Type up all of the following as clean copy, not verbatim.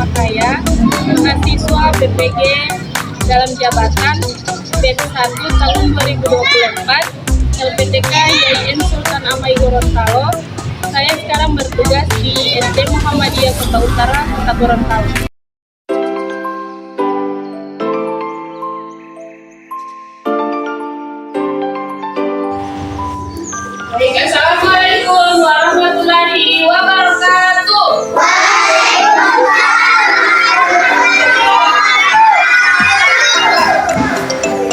Pakaya, mahasiswa BPG dalam jabatan B1 tahun 2024, LPTK YIN Sultan Amai Gorontalo. Saya sekarang bertugas di SD Muhammadiyah Kota Utara, Kota Gorontalo. Assalamualaikum warahmatullahi wabarakatuh.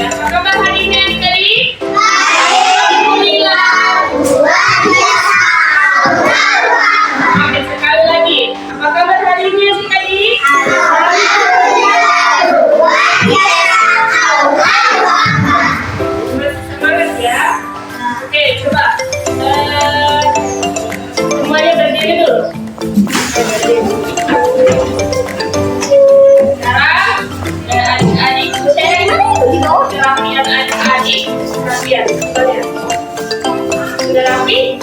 Apa kabar hari ini adik-adik? Alhamdulillah. Oke, sekali lagi. Apa kabar hari ini adik-adik? Masih semangat ya? Oke, coba. Semuanya berdiri dulu. Sekarang adik-adik rapian adik-adik rapian. Sudah rapi?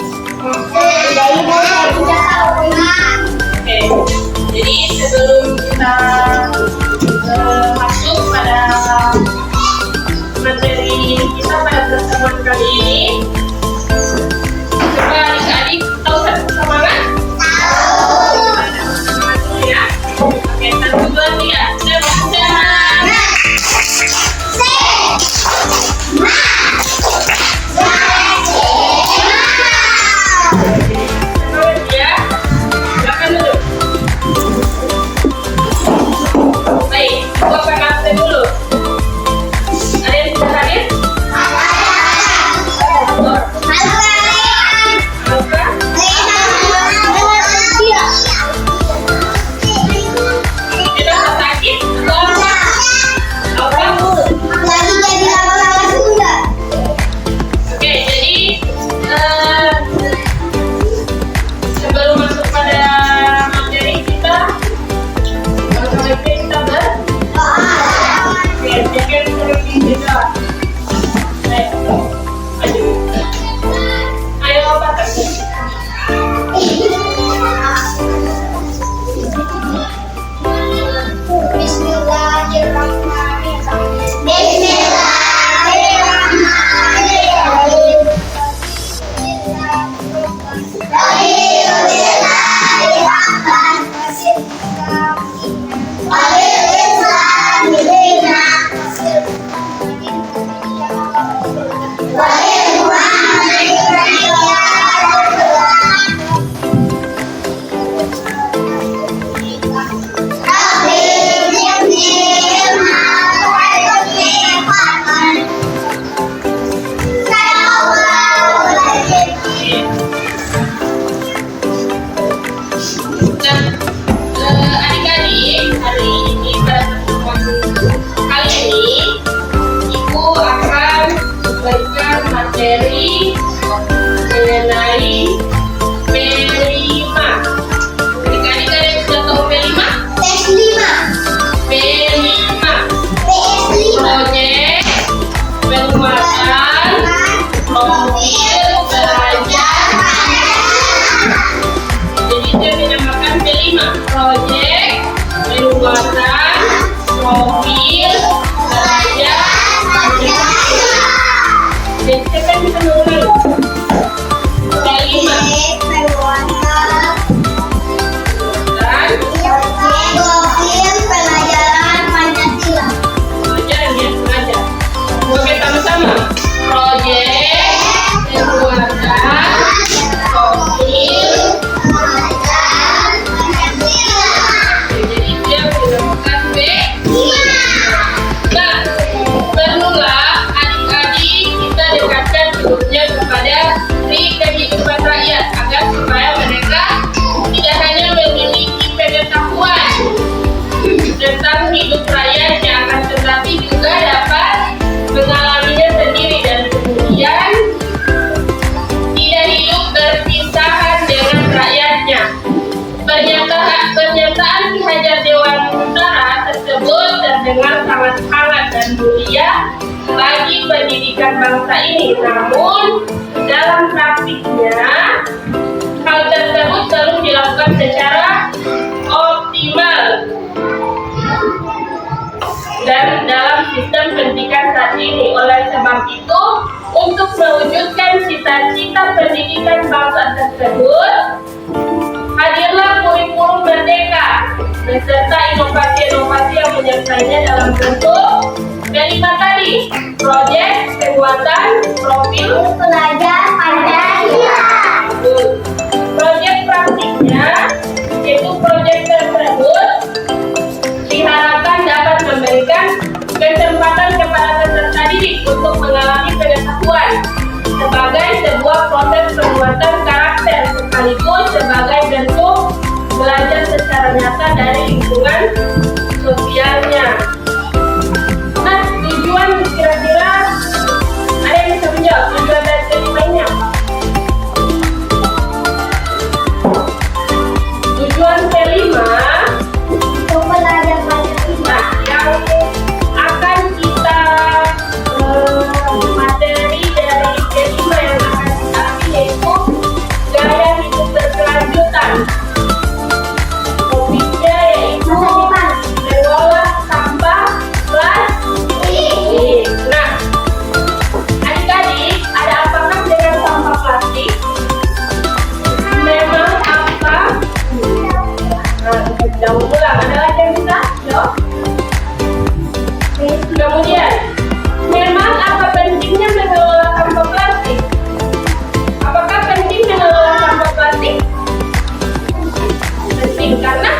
Oke, jadi sebelum kita masuk pada materi kita pada pertemuan kali ini, coba adik-adik tahu satu sama kan? Semangat dulu ya. Oke, 1, 2, 3. Semangat ya. Silakan dulu. Baik, buat PKP dulu. Ada yang sudah hadir? Materi mengenai P5. Adik-adik ada yang sudah tahu P5? P5. Proyek penguatan mobil belajar. Jadi dia dinamakan P5. Proyek penguatan mobil belajar. Jadi siapa yang bisa mengulang? P5. Pelajaran ya, pengajar. Oke, sama-sama. Proyek penguatan mobil belajar. Jadi dia menggunakan P5. Nah, perlulah adik-adik kita dekatkan hidupnya kepada kehidupan rakyat agar supaya mereka tidak hanya memiliki pengetahuan tentang hidup rakyatnya, akan tetapi juga dapat mengalaminya sendiri dan kemudian tidak hidup berpisahan dengan rakyatnya. Pernyataan Ki Hajar Dewantara tersebut terdengar sangat hangat dan mulia bagi pendidikan bangsa ini. Namun dalam praktiknya hal tersebut perlu dilakukan secara optimal keempat itu untuk mewujudkan cita-cita pendidikan bangsa tersebut, hadirlah kurikulum merdeka beserta inovasi-inovasi yang menyertainya dalam bentuk kelima tadi, proyek penguatan profil Pelajar Pancasila. Proyek praktiknya, yaitu proyek tersebut diharapkan dapat memberikan kesempatan kepada peserta didik untuk mengalami pengetahuan sebagai sebuah proses penguatan karakter sekaligus sebagai bentuk belajar secara nyata dari lingkungan sosialnya. Nah, tujuan kira-kira ada yang bisa menjawab tujuan dari kelimanya? Tujuan kelima Pelajar Pancasila. yang akan kita materi dari kelima yang akan kita ambil yaitu gaya hidup berkelanjutan. Topiknya yaitu mengolah sampah plastik. Nah, adik-adik, ada apakah dengan sampah plastik? Memang apa? Jauh ulang, ada lagi yang bisa? Jawab. Kemudian, memang apa pentingnya mengelola sampah plastik? Apakah penting mengelola sampah plastik? Penting karena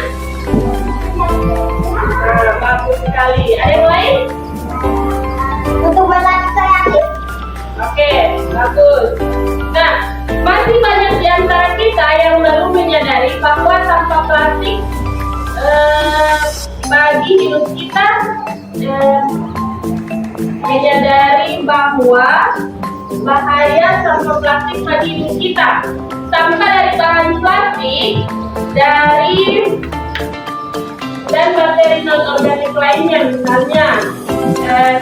bagus sekali. Ada yang lain? Untuk berlatih kreatif. Oke, bagus. Nah, masih banyak di antara kita yang belum menyadari bahwa sampah plastik bagi hidup kita, menyadari bahwa bahaya sampah plastik bagi hidup kita. Sampah dari bahan plastik dan materi non organik lainnya, misalnya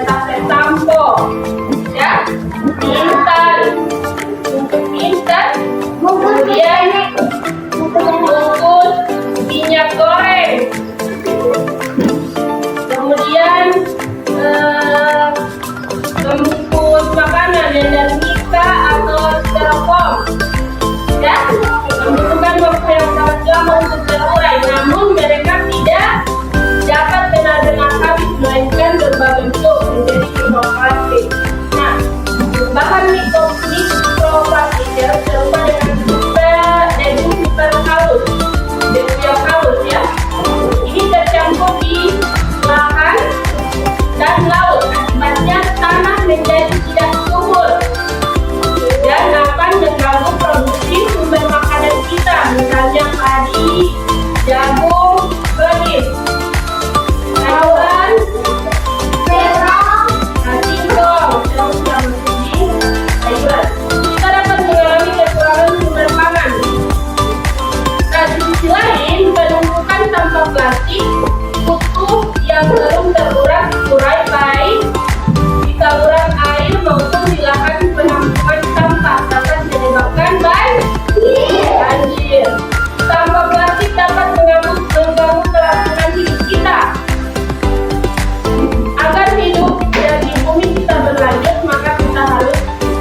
saset sampo, ya, instan, untuk instan, kemudian bungkus minyak goreng, kemudian membungkus makanan yang dari mika atau styrofoam, ya, membutuhkan waktu yang sangat lama untuk terurai, namun mereka tidak dapat benar-benar habis melainkan berubah bentuk menjadi mikroplastik. Nah, bahan mikroplastik serupa dengan debu superhalus, debu yang halus, ya. Ini tercampur di lahan dan laut, akibatnya tanah menjadi tidak subur dan akan mengganggu produksi sumber makanan kita, misalnya padi, jagung, benih, sayuran, Terong. singkong, terus yang tinggi, sayuran. Kita dapat mengalami kekurangan sumber pangan. Nah, di sisi lain, penumpukan sampah plastik butuh yang belum terurai baik di saluran air maupun di lahan penampungan sampah dapat menyebabkan banjir. Sampah plastik dapat mengganggu kelangsungan hidup kita. Agar hidup di bumi kita berlanjut, maka kita harus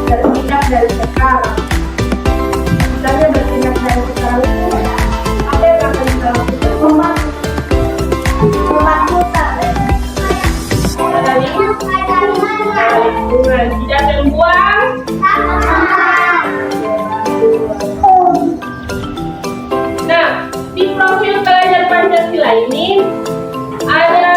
bertindak dari sekarang. Misalnya bertindak dari sekarang itu apa yang akan kita lakukan? Melakukan. Ada lingkungan, tidak terbuang. Nah, di profil pelajar Pancasila ini ada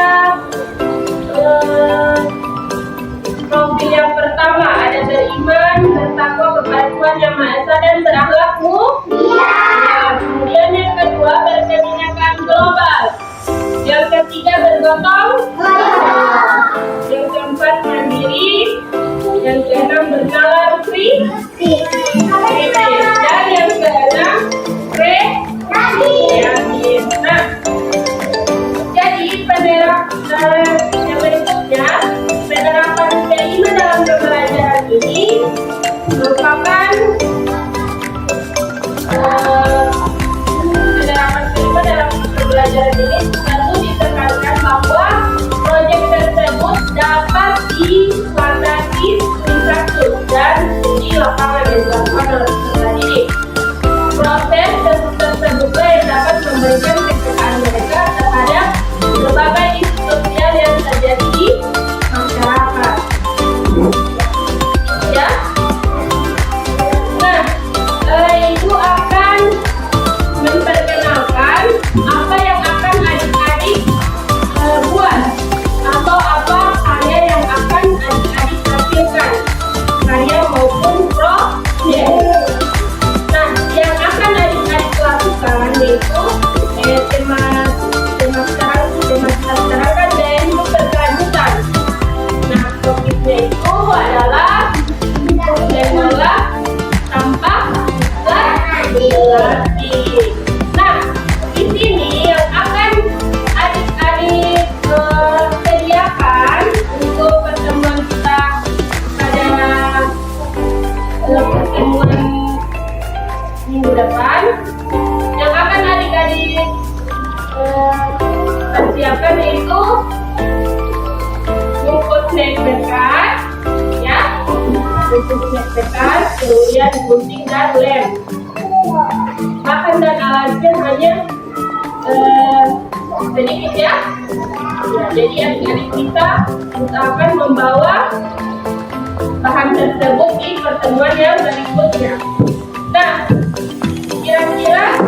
profil yang pertama, ada beriman, bertakwa kepada Tuhan Yang Maha Esa dan berakhlak mulia. Kemudian yang kedua, berkebinekaan global. Yang ketiga, bergotong royong. Yang keempat, mandiri. Yang keenam, bernalar kritis. Dan yang keenam, kreatif. Nah, jadi yang berikutnya, penerapan kelima dalam pembelajaran ini merupakan penerapan kelima dalam untuk snack petas, kemudian gunting dan lem. Bahan dan alatnya hanya sedikit ya. Jadi adik-adik kita akan membawa bahan tersebut di pertemuan yang berikutnya. Nah, kira-kira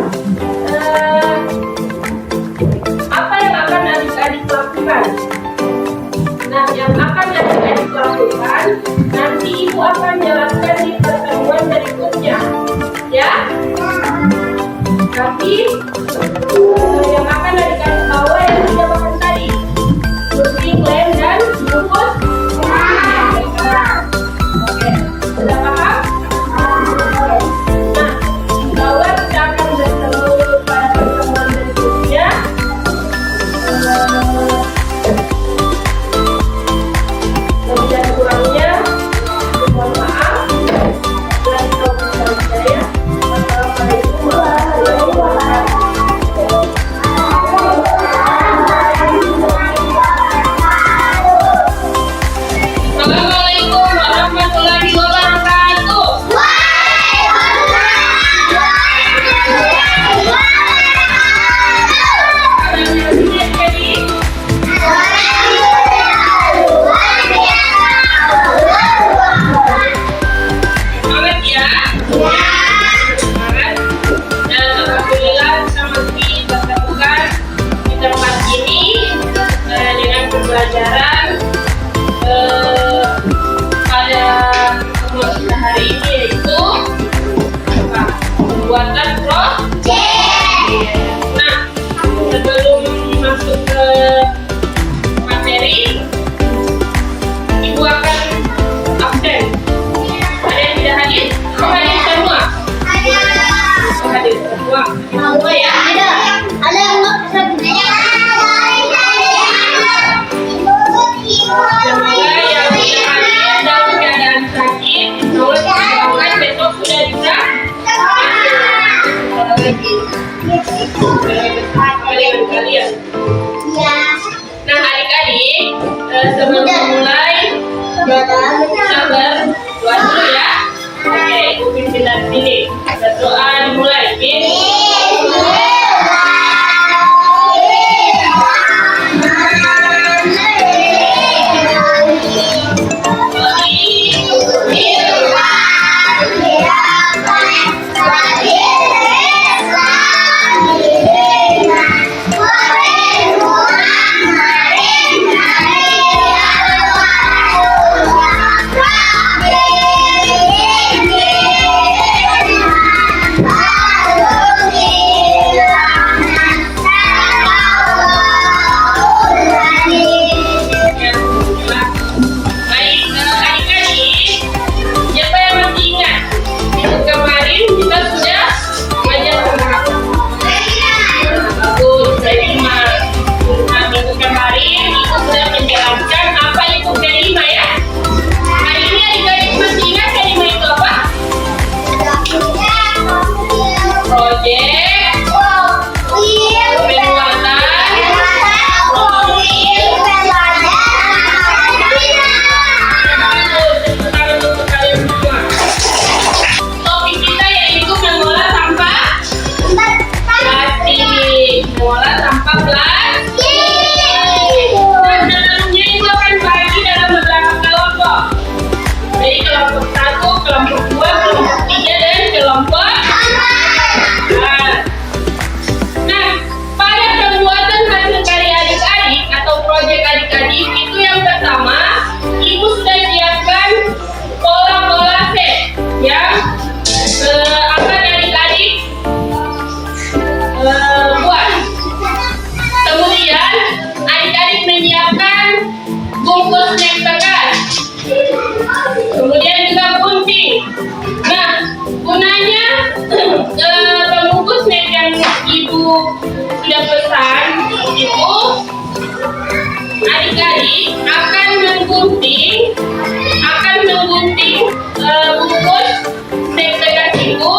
apa yang akan adik-adik lakukan? Nah, yang akan adik-adik lakukan nanti ibu akan jelaskan di pertemuan berikutnya, ya. Tapi yang akan adik-adik bawa yang tiga bahan tadi, gunting, lem, dan bungkus. Oke, sudah paham? Nah, bahwa kita akan bertemu pada pertemuan berikutnya. Lebih dan kurangnya, mohon maaf. Assalamualaikum warahmatullahi wabarakatuh. Assalamualaikum warahmatullahi wabarakatuh. Semangat ya. Semangat. Dan alhamdulillah kita masih bertemukan di tempat ini dengan pembelajaran pada pertemuan kita hari ini, yaitu pembuatan project. Nah, sebelum masuk ke materi, ibu akan absen. Ada yang tidak hadir? Hadir semua? Hadir semua. Semua ya? Ada yang nggak bisa Semoga yang tidak hadir dalam keadaan sakit, insya Allah didoakan besok sudah bisa dengan kalian. Nah, adik-adik, sebelum memulai, sabar, doa dulu ya. Oke, ibu pimpin dari sini. Berdoa dimulai. sudah pesan itu adik-adik akan menggunting bungkus snack itu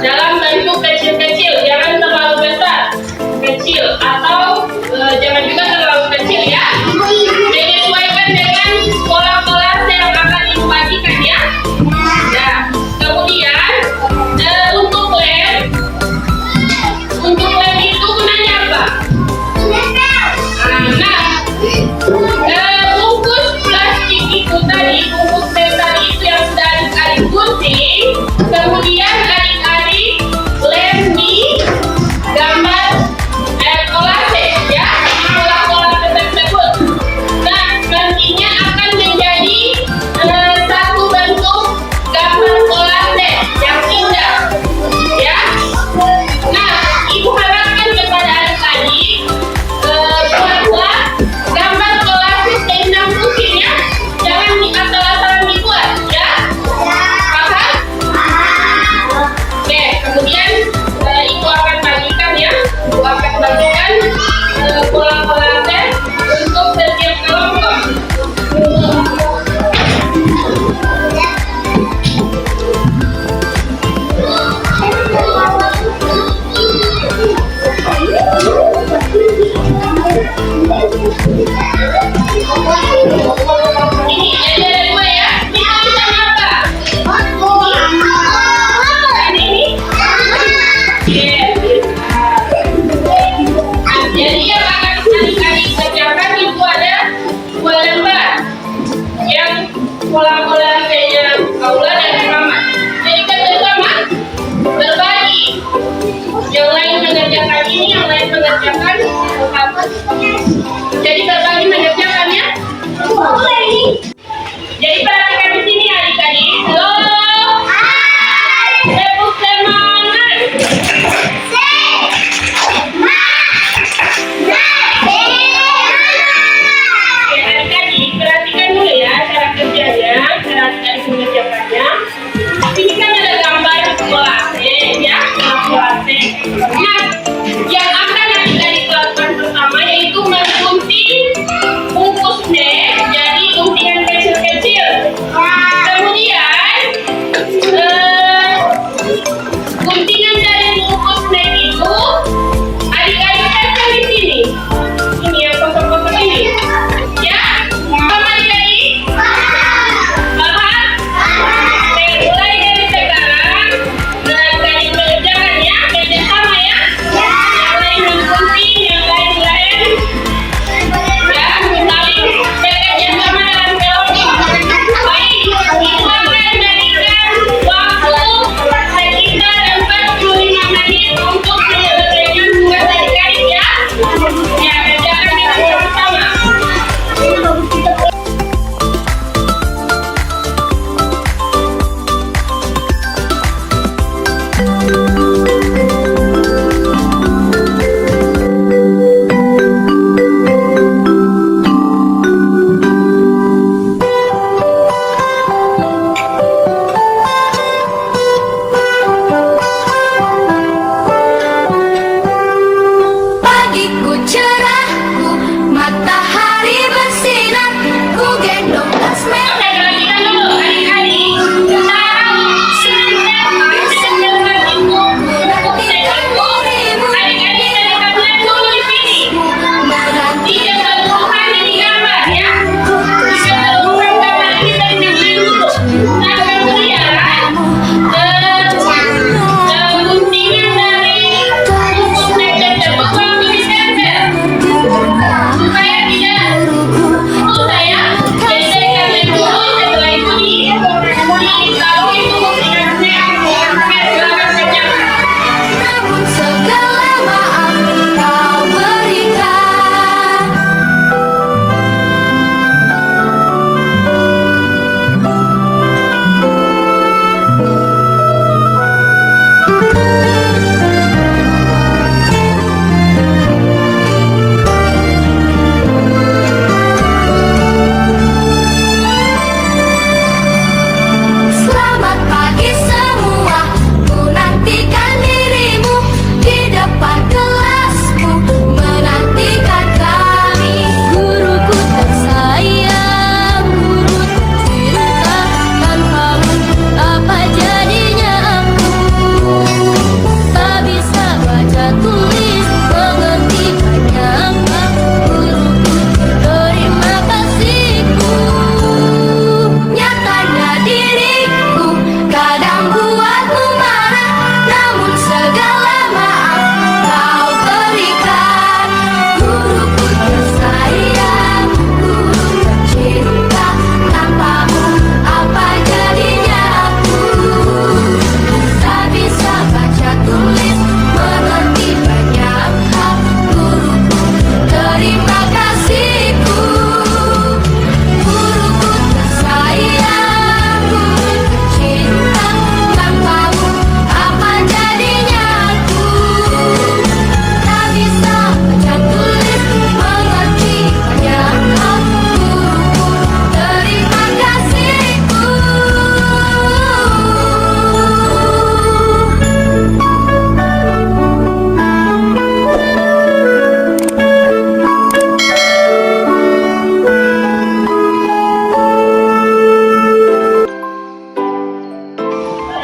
dalam bentuk kecil-kecil, jangan terlalu besar, kecil atau jangan juga terlalu kecil ya. Menyesuaikan dengan pola-pola yang akan pola-polanya Paula dan Muhammad. Jadikan bersama, berbagi. Yang lain mengerjakan ini, yang lain mengerjakan apa? Jadi berbagi mengerjakan ya. Jadi perhatikan di sini adik-adik. Tepuk semangat. Oke, adik-adik perhatikan dulu ya cara kerjanya, cara adik mengerjakannya. Ini kan ada gambar bola ya, bola T. Nah, yang akan adik-adik lakukan pertama yaitu menggunting bungkus snack jadi guntingan kecil-kecil. Kemudian guntingan dari bungkus snack itu adik-adik tempel di sini. Ini yang kosong-kosong ini. Ya, paham adik-adik? Paham? Mulai dari sekarang, adik-adik mengerjakan ya, kerjasama ya. Yang lain menggunting, yang lain ya, saling bekerja sama dalam kelompok. Baik, kita akan berikan waktu sekitar 45 menit untuk menyelesaikan tugas adik-adik ya. Ya, kerjakan dengan bersama. Pagiku cerahku, matahari bersinar, ku gendong tas merah. Oke, perhatikan dulu adik-adik. Sekarang adik-adik carikan dulu di sini. Tidak seluruhan ini gambar ya. Tidak seluruhan gambar ini dari yang dulu. Nah, kemudian guntingan dari bungkus snack tersebut langsung ditempel supaya tidak susah ya. Jadi carikan dulu, setelah itu ditaruh itu guntingan snack. Oke, silakan kerjakan. Namun segala maaf kau berikan. Selamat pagi semua, ku nantikan dirimu di depan kelasku, menantikan kami. Guruku tersayang, guru tercinta, tanpamu apa jadinya aku? Tak bisa baca tulis, mengerti banyak hal. Guruku, terima kasihku. Nyatanya diriku kadang buatmu marah, namun segala maaf kau berikan. Guruku tersayang, guru tercinta, tanpamu apa jadinya aku? Tak bisa baca tulis, mengerti banyak hal. Guruku, terima kasihku. Guruku tersayang, guru tercinta, tanpamu apa jadinya aku? Tak bisa baca tulis, mengerti banyak hal. Guruku, terima kasihku.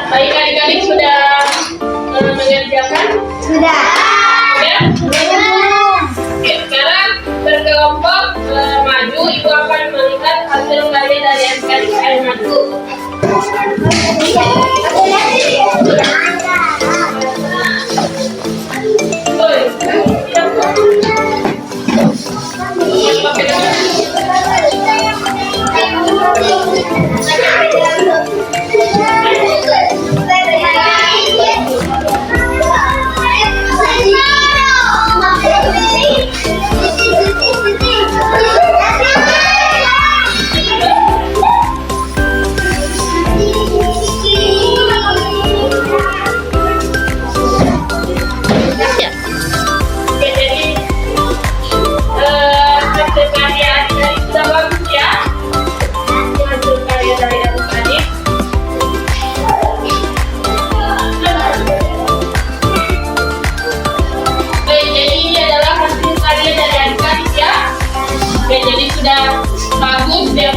Baik, adik-adik sudah mengerjakan? Sudah. Ya? Oke, sekarang berkelompok maju, ibu akan melihat hasil karya dari adik-adik maju. Sudah.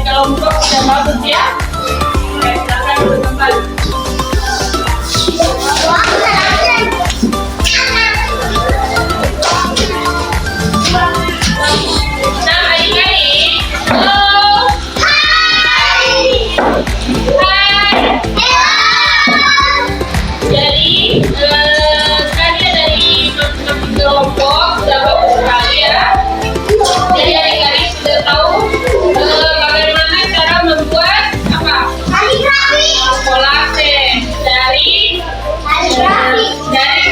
kelompok sudah bagus ya. Oke, silakan kembali. Nah, adik-adik, halo. Hai. Jadi kalian dari masing-masing kelompok sudah bagus sekali ya. Jadi adik-adik sudah tahu bagaimana cara membuat apa? Kolase dari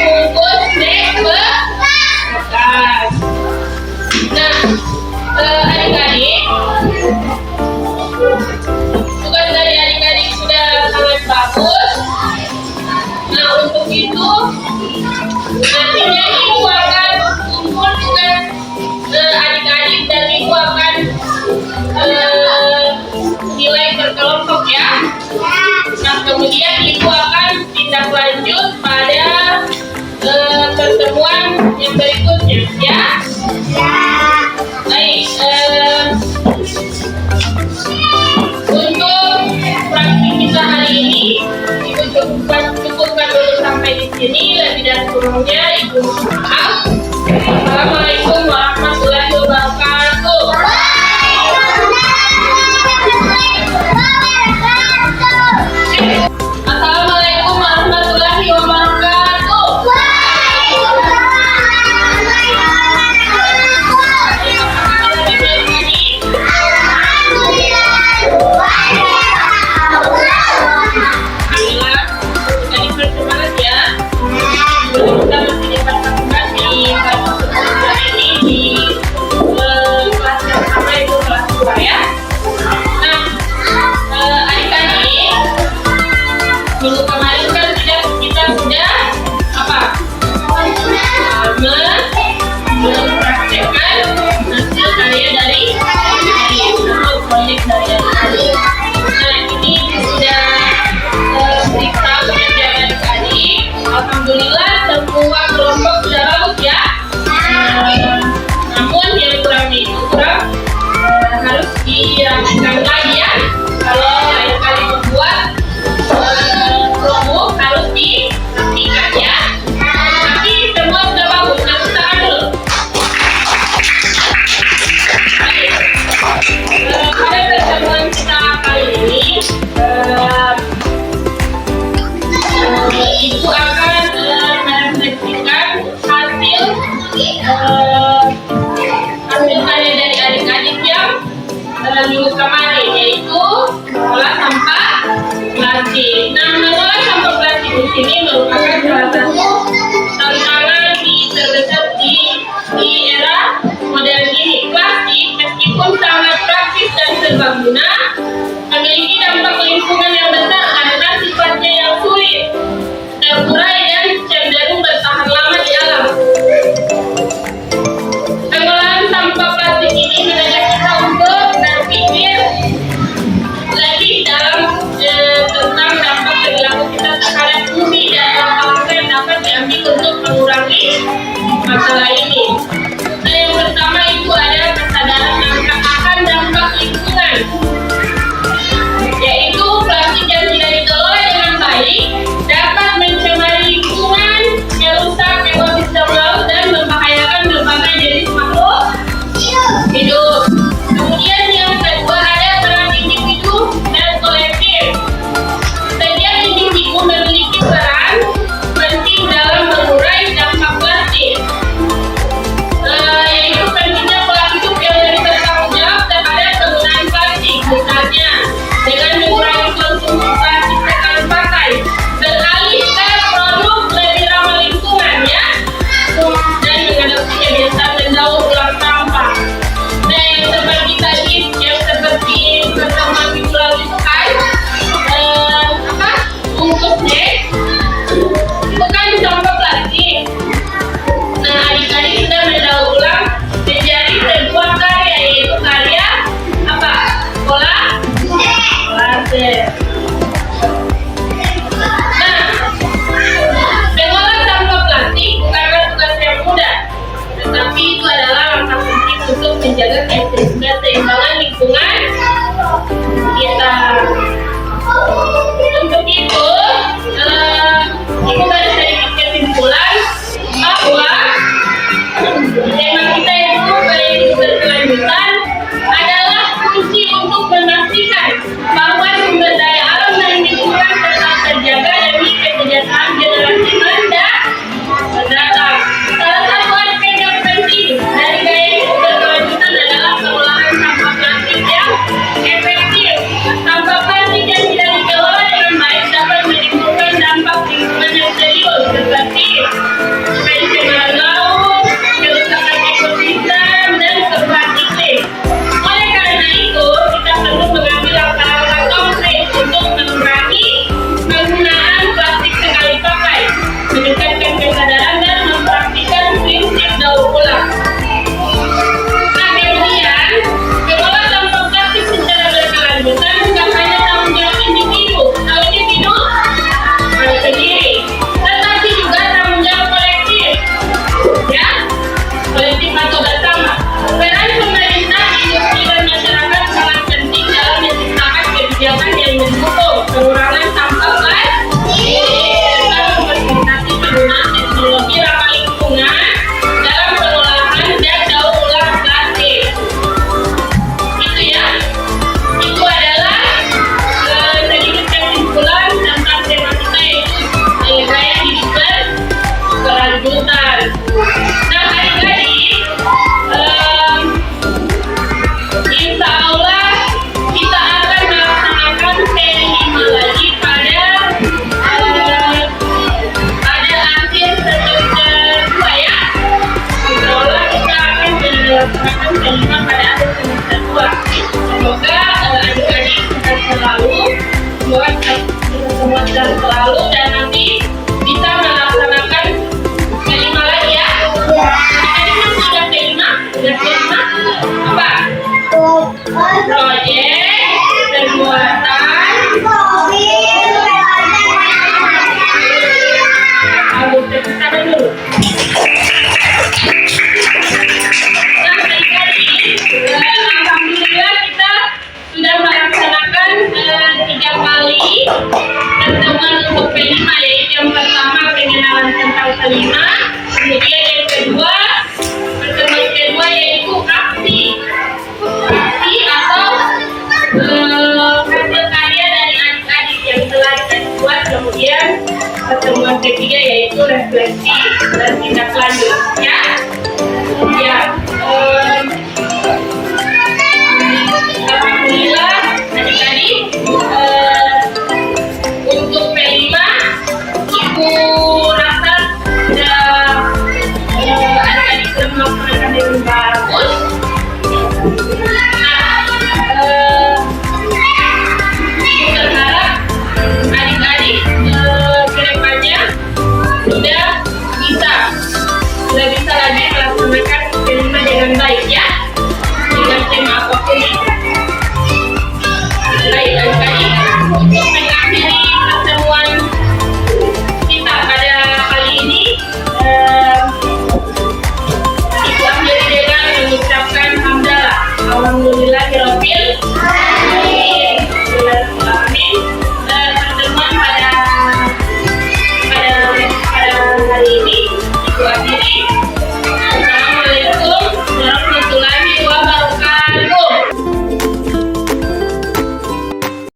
bungkus bekas. Nah, adik-adik, tugas dari adik-adik sudah sangat bagus. Nah, untuk itu nantinya ibu akan kumpul tugas adik-adik dan ibu akan nilai berkelompok ya. Nah, kemudian ibu akan tindak lanjut pada pertemuan yang berikutnya ya. Baik, untuk praktik kita hari ini ibu cukupkan dulu sampai di sini. Lebih dan kurangnya ibu mohon maaf. Assalamualaikum warahmatullahi wabarakatuh. Assalamualaikum warahmatullahi wabarakatuh. Alhamdulillah, jadi bersemangat ya. Kita masih dapat lakukan di kelas ini di kelas yang sama, itu kelas 2 ya. Nah, adik-adik, minggu kemarin kan kita sudah apa? Mempraktekkan hasil karya dari proyek dari adik-adik. Nah, ini sudah periksa pengajaran adik-adik. Alhamdulillah semua kelompok sudah bagus ya. Namun yang kurang itu harus dirapikan lagi ya. Kalau lain kali membuat kelompok harus dirapikan ya. Tapi semua sudah bagus. Tepuk tangan dulu. Pada pertemuan kita kali ini, ibu akan merefleksikan hasil karya dari adik-adik yang minggu kemarin, yaitu mengolah sampah plastik. Nah, mengolah sampah plastik di sini merupakan salah satu tantangan terbesar di era modern ini. Plastik meskipun sangat praktis dan serbaguna, memiliki dampak lingkungan yang besar karena sifatnya yang sulit terurai dan cenderung bertahan lama di alam. Pengolahan sampah plastik ini mengajak kita untuk berpikir lagi dalam tentang dampak perilaku kita terhadap bumi dan langkah-langkah yang dapat diambil untuk mengurangi masalah ini. Nah, yang pertama itu ada kesadaran akan dampak lingkungan, yaitu plastik yang tidak dikelola dengan baik dapat mencemari lingkungan, merusak ekosistem laut dan membahayakan berbagai jenis makhluk hidup. Kemudian yang kedua ada peran individu dan kolektif. Setiap individu memiliki peran penting dalam mengurai dampak plastik, yaitu pentingnya pola hidup yang lebih bertanggung jawab terhadap penggunaan plastik, misalnya dengan mengurangi konsumsi plastik sekali pakai, beralih ke produk lebih ramah lingkungan ya, dan mengadopsi kebiasaan mendaur ulang sampah. Nah, yang seperti tadi, yang seperti pertemuan minggu lalu itu kan bungkus itu kan sampah plastik. Nah, adik-adik sudah mendaur ulang menjadi sebuah karya, yaitu karya apa? Kolase. Nah, pengolahan sampah plastik bukanlah tugas yang mudah, tetapi itu adalah langkah penting untuk menjaga keseimbangan lingkungan melaksanakan P5 pada akhir semester 2. Semoga adik-adik sehat selalu, dan nanti bisa melaksanakan P5 lagi ya. Adik-adik kan sudah P5, apa? Proyek pembuatan aduh, kita dulu. Nah, adik-adik, alhamdulillah kita sudah melaksanakan 3 kali pertemuan untuk P5, yaitu yang pertama pengenalan tentang P5, kemudian yang kedua pertemuan kedua yaitu aksi atau hasil karya dari adik-adik yang telah kita buat, kemudian pertemuan ketiga yaitu refleksi dan tindak lanjut ya. Alhamdulillah adik-adik, untuk P5 Ibu rasa sudah adik-adik sudah melaksanakan dengan bagus. Ibu berharap adik-adik kedepannya sudah bisa lagi melaksanakan P5 dengan baik ya.